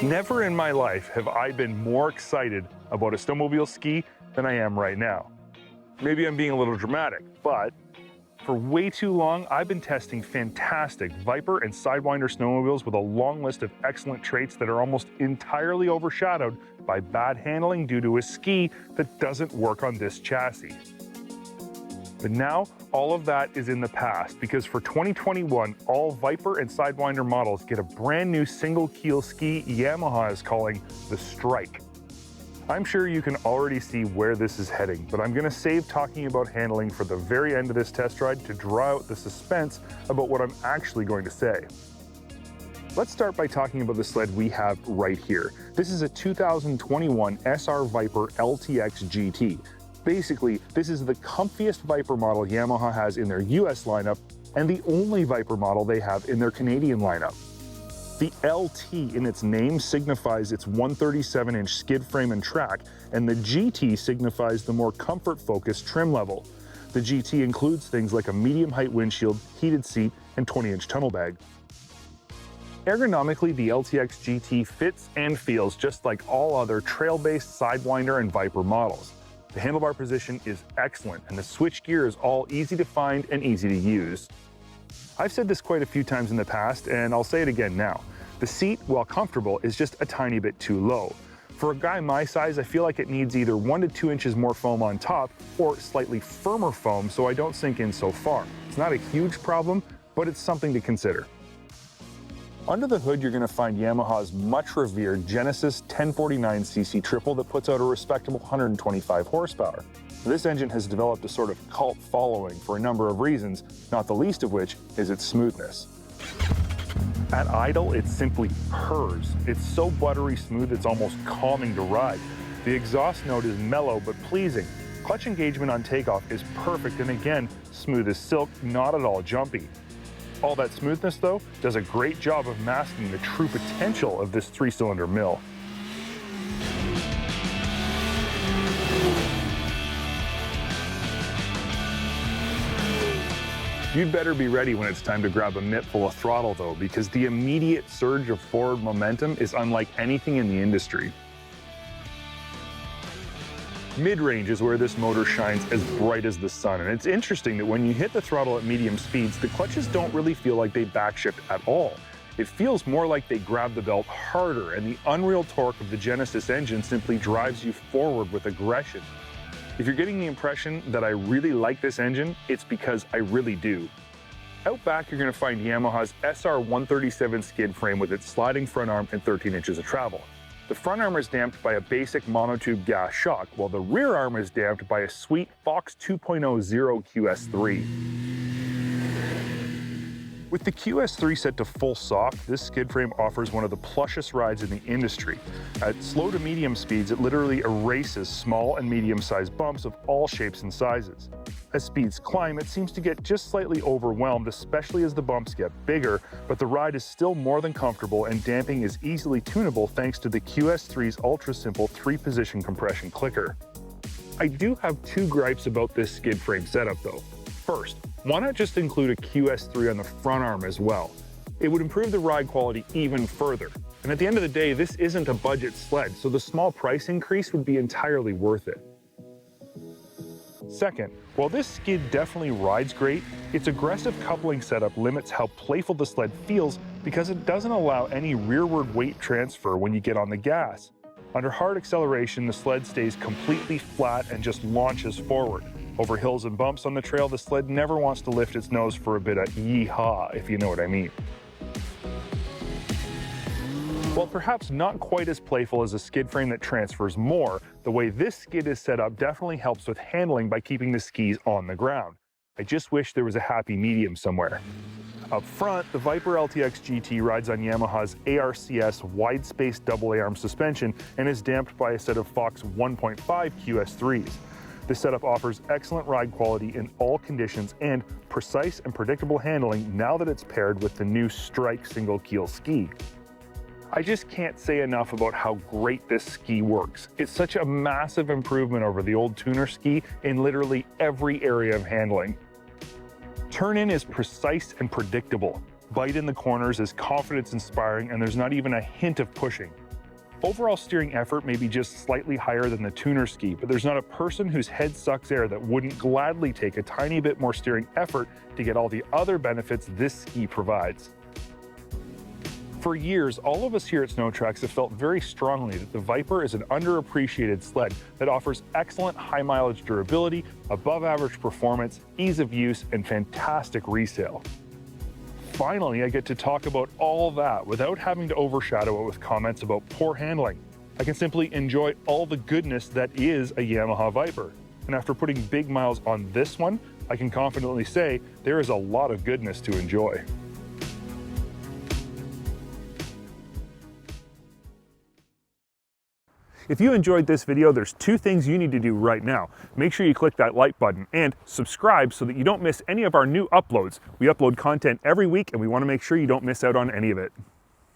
Never in my life have I been more excited about a snowmobile ski than I am right now. Maybe I'm being a little dramatic, but for way too long, I've been testing fantastic Viper and Sidewinder snowmobiles with a long list of excellent traits that are almost entirely overshadowed by bad handling due to a ski that doesn't work on this chassis. But now, all of that is in the past because for 2021, all Viper and Sidewinder models get a brand new single keel ski Yamaha is calling the Stryke. I'm sure you can already see where this is heading, but I'm gonna save talking about handling for the very end of this test ride to draw out the suspense about what I'm actually going to say. Let's start by talking about the sled we have right here. This is a 2021 SRVIPER LT-X GT. Basically, this is the comfiest Viper model Yamaha has in their US lineup and the only Viper model they have in their Canadian lineup. The LT in its name signifies its 137-inch skid frame and track, and the GT signifies the more comfort-focused trim level. The GT includes things like a medium-height windshield, heated seat, and 20-inch tunnel bag. Ergonomically, the LT-X GT fits and feels just like all other trail-based Sidewinder and Viper models. The handlebar position is excellent, and the switchgear is all easy to find and easy to use. I've said this quite a few times in the past, and I'll say it again now. The seat, while comfortable, is just a tiny bit too low. For a guy my size, I feel like it needs either 1 to 2 inches more foam on top or slightly firmer foam so I don't sink in so far. It's not a huge problem, but it's something to consider. Under the hood, you're going to find Yamaha's much revered Genesis 1049cc triple that puts out a respectable 125 horsepower. This engine has developed a sort of cult following for a number of reasons, not the least of which is its smoothness. At idle, it simply purrs. It's so buttery smooth it's almost calming to ride. The exhaust note is mellow but pleasing. Clutch engagement on takeoff is perfect and again, smooth as silk, not at all jumpy. All that smoothness, though, does a great job of masking the true potential of this 3-cylinder mill. You'd better be ready when it's time to grab a mitt full of throttle, though, because the immediate surge of forward momentum is unlike anything in the industry. Mid-range is where this motor shines as bright as the sun, and it's interesting that when you hit the throttle at medium speeds, the clutches don't really feel like they backshift at all. It feels more like they grab the belt harder, and the unreal torque of the Genesis engine simply drives you forward with aggression. If you're getting the impression that I really like this engine, it's because I really do. Out back, you're going to find Yamaha's SR137 skid frame with its sliding front arm and 13 inches of travel. The front arm is damped by a basic monotube gas shock, while the rear arm is damped by a sweet Fox 2.0 Zero QS3. With the QS3 set to full soft, this skid frame offers one of the plushest rides in the industry. At slow to medium speeds, it literally erases small and medium-sized bumps of all shapes and sizes. As speeds climb, it seems to get just slightly overwhelmed, especially as the bumps get bigger, but the ride is still more than comfortable and damping is easily tunable thanks to the QS3's ultra-simple 3-position compression clicker. I do have 2 gripes about this skid frame setup though. First, why not just include a QS3 on the front arm as well? It would improve the ride quality even further. And at the end of the day, this isn't a budget sled, so the small price increase would be entirely worth it. Second, while this skid definitely rides great, its aggressive coupling setup limits how playful the sled feels because it doesn't allow any rearward weight transfer when you get on the gas. Under hard acceleration, the sled stays completely flat and just launches forward. Over hills and bumps on the trail, the sled never wants to lift its nose for a bit of yee-haw, if you know what I mean. While perhaps not quite as playful as a skid frame that transfers more, the way this skid is set up definitely helps with handling by keeping the skis on the ground. I just wish there was a happy medium somewhere. Up front, the Viper LT-X GT rides on Yamaha's ARCS wide-space double A-arm suspension and is damped by a set of Fox 1.5 QS3s. This setup offers excellent ride quality in all conditions and precise and predictable handling now that it's paired with the new Stryke single keel ski. I just can't say enough about how great this ski works. It's such a massive improvement over the old tuner ski in literally every area of handling. Turn-in is precise and predictable. Bite in the corners is confidence-inspiring, and there's not even a hint of pushing. Overall steering effort may be just slightly higher than the tuner ski, but there's not a person whose head sucks air that wouldn't gladly take a tiny bit more steering effort to get all the other benefits this ski provides. For years, all of us here at SnowTrax have felt very strongly that the Viper is an underappreciated sled that offers excellent high mileage durability, above average performance, ease of use, and fantastic resale. Finally, I get to talk about all that without having to overshadow it with comments about poor handling. I can simply enjoy all the goodness that is a Yamaha Viper. And after putting big miles on this one, I can confidently say there is a lot of goodness to enjoy. If you enjoyed this video, there's two things you need to do right now. Make sure you click that like button and subscribe so that you don't miss any of our new uploads. We upload content every week and we want to make sure you don't miss out on any of it.